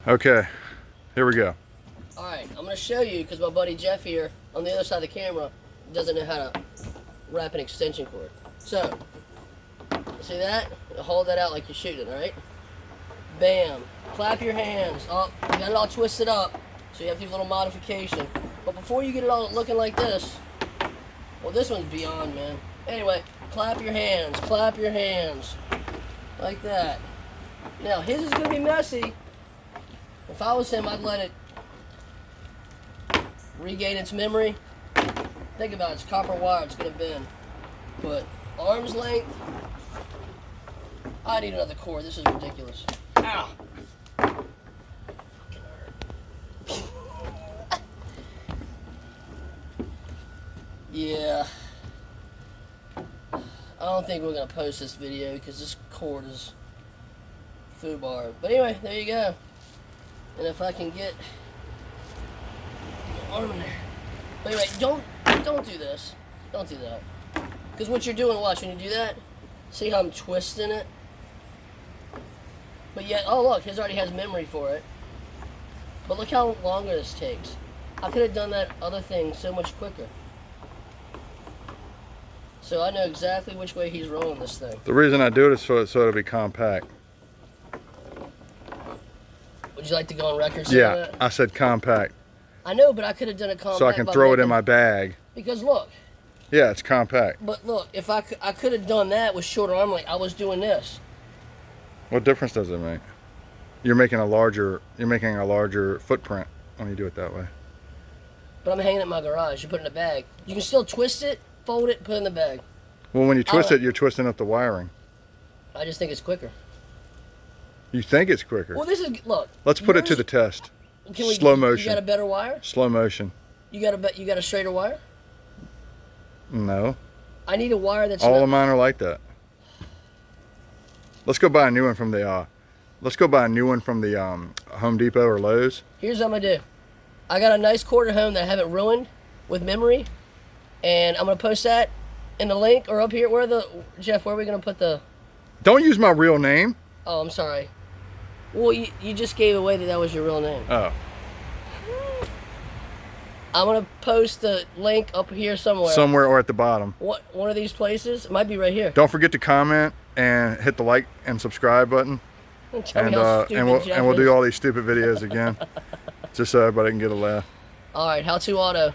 Okay, here we go. Alright, I'm going to show you because my buddy Jeff here on the other side of the camera doesn't know how to wrap an extension cord. So, see that? You hold that out like you're shooting, alright? Bam. Clap your hands. Oh, you got it all twisted up, so you have to do a little modification. But before you get it all looking like this, well, this one's beyond, man. Anyway, clap your hands. Clap your hands. Like that. Now, his is going to be messy. If I was him, I'd let it regain its memory. Think about it, it's copper wire, it's gonna bend. But arm's length, I need another cord, this is ridiculous. Ow! Fucking hurt. Yeah. I don't think we're gonna post this video because this cord is foobar. But anyway, there you go. And if I can get the arm in there. But anyway, don't do this. Don't do that. Because what you're doing, watch, when you do that, see how I'm twisting it? But yet, oh look, his already has memory for it. But look how longer this takes. I could have done that other thing so much quicker. So I know exactly which way he's rolling this thing. The reason I do it is so it'll be compact. Would you like to go on record? Yeah, that? I said compact. I know, but I could have done a compact. So I can throw it in my bag. Because look. Yeah, it's compact. But look, if I could have done that with shorter arm length, I was doing this. What difference does it make? You're making a larger footprint when you do it that way. But I'm hanging it in my garage. You put it in a bag. You can still twist it, fold it, put it in the bag. Well, when you twist it, you're twisting up the wiring. I just think it's quicker. You think it's quicker? Well, this is, look. Let's put it to the test. Slow motion. You got a better wire? Slow motion. You got a straighter wire? No. I need a wire that's all of mine are like that. Let's go buy a new one from the Home Depot or Lowe's. Here's what I'm gonna do. I got a nice cord at home that I haven't ruined with memory, and I'm gonna post that in the link or up here. Jeff, where are we gonna put the? Don't use my real name. Oh, I'm sorry. Well, you just gave away that was your real name. Oh. I'm going to post the link up here somewhere. Somewhere or at the bottom. One of these places. It might be right here. Don't forget to comment and hit the like and subscribe button. And we'll do all these stupid videos again. Just so everybody can get a laugh. All right, How To Auto.